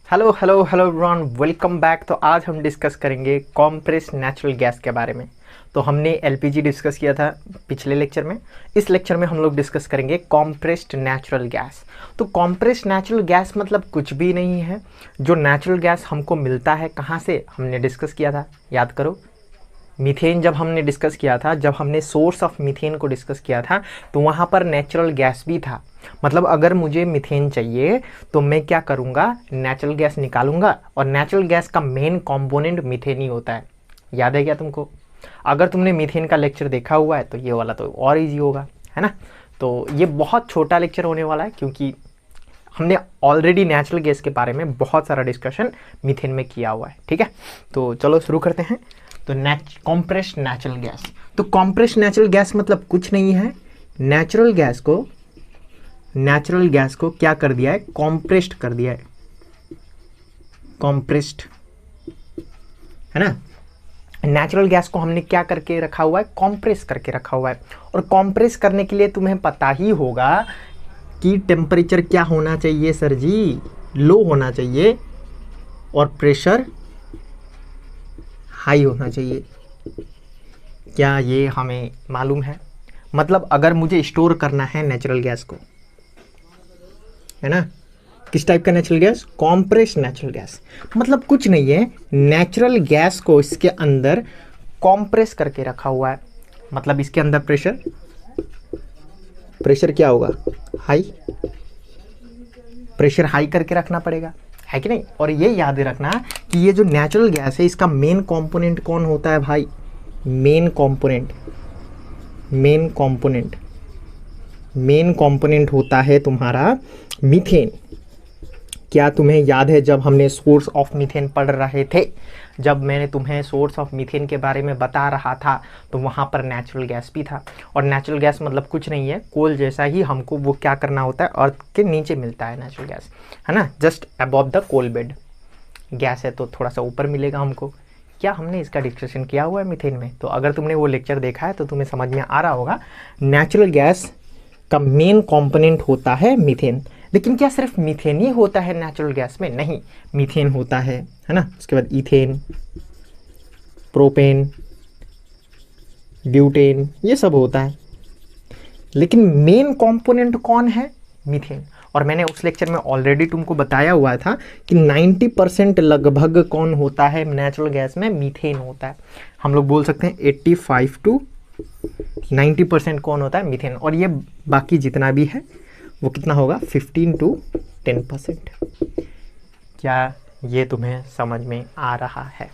Hello hello hello everyone, welcome back. तो आज हम डिस्कस करेंगे कॉम्प्रेस नेचुरल गैस के बारे में। तो हमने एलपीजी डिस्कस किया था पिछले लेक्चर में। इस लेक्चर में हम लोग डिस्कस करेंगे कॉम्प्रेस्ड नेचुरल गैस। तो कॉम्प्रेस्ड नेचुरल गैस मतलब कुछ भी नहीं है। जो नेचुरल गैस हमको मिलता है कहाँ से, हमने डिस्कस किया था, याद करो। मीथेन जब हमने डिस्कस किया था, जब हमने सोर्स ऑफ मीथेन को डिस्कस किया था, तो वहाँ पर नेचुरल गैस भी था। मतलब अगर मुझे मीथेन चाहिए तो मैं क्या करूँगा, नेचुरल गैस निकालूंगा, और नेचुरल गैस का मेन कंपोनेंट मीथेन ही होता है। याद है क्या तुमको? अगर तुमने मीथेन का लेक्चर देखा हुआ है तो ये वाला तो और इजी होगा, है ना। तो ये बहुत छोटा लेक्चर होने वाला है, क्योंकि हमने ऑलरेडी नेचुरल गैस के बारे में बहुत सारा डिस्कशन मीथेन में किया हुआ है। ठीक है, तो चलो शुरू करते हैं। तो कॉम्प्रेस्ड नेचुरल गैस, तो कॉम्प्रेस्ड नेचुरल गैस मतलब कुछ नहीं है। नेचुरल गैस को क्या कर दिया है, कॉम्प्रेस्ड कर दिया है। कॉम्प्रेस्ड, है ना। नेचुरल गैस को हमने क्या करके रखा हुआ है, कॉम्प्रेस करके रखा हुआ है। और कॉम्प्रेस करने के लिए तुम्हें पता ही होगा कि टेम्परेचर क्या होना चाहिए सर जी, लो होना चाहिए, और प्रेशर हाई होना चाहिए। क्या ये हमें मालूम है? मतलब अगर मुझे स्टोर करना है नेचुरल गैस को, है ना, किस टाइप का natural gas, compressed natural gas. मतलब कुछ नहीं है, नेचुरल गैस को इसके अंदर कॉम्प्रेस करके रखा हुआ है। मतलब इसके अंदर प्रेशर क्या होगा, हाई। प्रेशर हाई करके रखना पड़ेगा, है कि नहीं। और ये याद रखना कि ये जो नेचुरल गैस है, इसका मेन कंपोनेंट कौन होता है भाई, मेन कंपोनेंट होता है तुम्हारा मीथेन। क्या तुम्हें याद है जब हमने सोर्स ऑफ मीथेन पढ़ रहे थे, जब मैंने तुम्हें सोर्स ऑफ मीथेन के बारे में बता रहा था, तो वहाँ पर नेचुरल गैस भी था। और नेचुरल गैस मतलब कुछ नहीं है, कोल जैसा ही हमको वो क्या करना होता है, अर्थ के नीचे मिलता है नेचुरल गैस, है ना, just above the coal bed. Gas है तो थोड़ा सा ऊपर मिलेगा हमको। क्या हमने इसका डिस्कशन किया हुआ है मीथेन में? तो अगर तुमने वो लेक्चर देखा है तो तुम्हें समझ में आ रहा होगा, नेचुरल गैस का मेन कंपोनेंट होता है मीथेन। लेकिन क्या सिर्फ मीथेन ही होता है नेचुरल गैस में? नहीं, मीथेन होता है ना, उसके बाद इथेन, प्रोपेन, ब्यूटेन, ये सब होता है। लेकिन मेन कंपोनेंट कौन है, मीथेन। और मैंने उस लेक्चर में ऑलरेडी तुमको बताया हुआ था कि 90% लगभग कौन होता है नेचुरल गैस में, मीथेन होता है। हम लोग बोल सकते हैं 85 to 90% कौन होता है, मीथेन। और ये बाकी जितना भी है वो कितना होगा, 15 to 10%। क्या ये तुम्हें समझ में आ रहा है?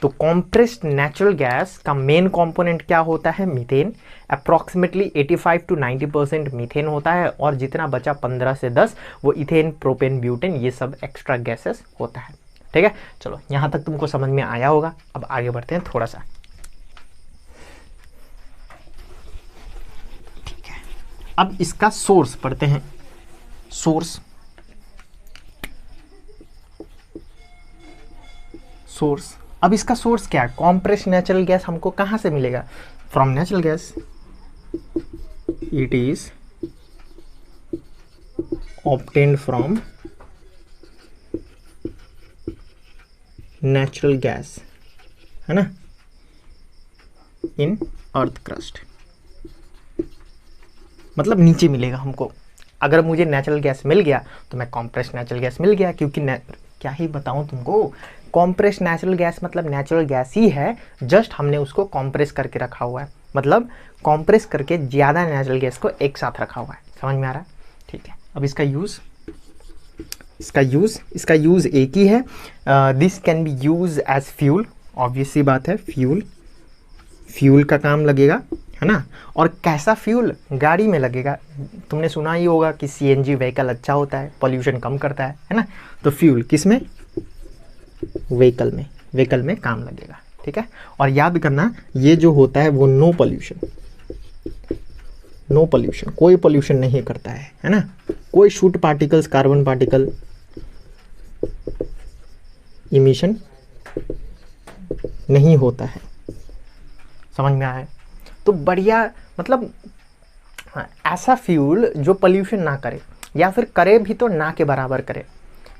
तो कॉम्प्रेस्ड नेचुरल गैस का मेन कंपोनेंट क्या होता है, मीथेन। अप्रॉक्सीमेटली 85 to 90% मीथेन होता है, और जितना बचा 15 से 10 वो इथेन, प्रोपेन, ब्यूटेन, ये सब एक्स्ट्रा गैसेस होता है। ठीक है, चलो यहाँ तक तुमको समझ में आया होगा। अब आगे बढ़ते हैं थोड़ा सा। ठीक है, अब इसका सोर्स पढ़ते हैं। सोर्स अब इसका सोर्स क्या है, कॉम्प्रेस्ड नेचुरल गैस हमको कहाँ से मिलेगा, from natural gas. It is obtained from natural gas, है ना, इन अर्थ क्रस्ट। मतलब नीचे मिलेगा हमको। अगर मुझे नेचुरल गैस मिल गया तो मैं कॉम्प्रेस्ड नेचुरल गैस मिल गया, क्योंकि क्या ही बताऊं तुमको, कॉम्प्रेस्ड नेचुरल गैस मतलब नेचुरल गैस ही है, जस्ट हमने उसको कॉम्प्रेस करके रखा हुआ है। मतलब कॉम्प्रेस करके ज़्यादा नेचुरल गैस को एक साथ रखा हुआ है। समझ में आ रहा है? ठीक है, अब इसका यूज़ एक ही है। This can be use as fuel, obvious सी बात है, फ्यूल का काम लगेगा, है ना। और कैसा फ्यूल, गाड़ी में लगेगा। तुमने सुना ही होगा कि सीएनजी व्हीकल अच्छा होता है, पॉल्यूशन कम करता है ना। तो फ्यूल किस में, व्हीकल में काम लगेगा। ठीक है, और याद करना ये जो होता है वो नो पॉल्यूशन, कोई पॉल्यूशन नहीं करता है ना। कोई shoot particles, carbon particle emission नहीं होता है। समझ में आया? तो बढ़िया, मतलब ऐसा फ्यूल जो पॉल्यूशन ना करे, या फिर करे भी तो ना के बराबर करे,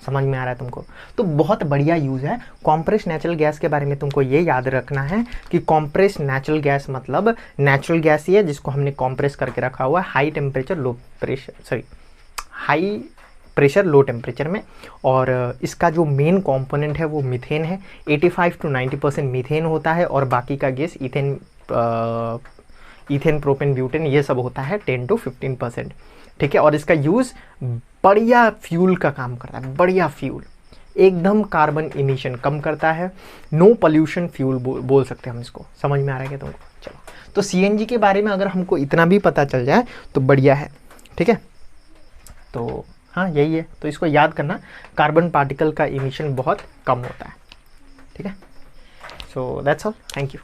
समझ में आ रहा है तुमको? तो बहुत बढ़िया यूज़ है। कॉम्प्रेस नेचुरल गैस के बारे में तुमको ये याद रखना है कि कॉम्प्रेस नेचुरल गैस मतलब नेचुरल गैस ही है जिसको हमने कॉम्प्रेस करके रखा हुआ है high temperature low pressure, sorry high pressure low temperature में। और इसका जो मेन कंपोनेंट है वो मीथेन है। 85 to 90% मीथेन होता है और बाकी का गैस इथेन प्रोपेन ब्यूटेन ये सब होता है 10 to 15%। ठीक है, और इसका यूज़ बढ़िया फ्यूल का काम करता है, बढ़िया फ्यूल, एकदम कार्बन इमिशन कम करता है, नो पोल्यूशन फ्यूल बोल सकते हैं हम इसको। समझ में आ रहा है क्या तुमको? चलो, तो सीएनजी के बारे में अगर हमको इतना भी पता चल जाए तो बढ़िया है। ठीक है, तो हाँ यही है, तो इसको याद करना, कार्बन पार्टिकल का इमिशन बहुत कम होता है। ठीक है, so that's all, thank you.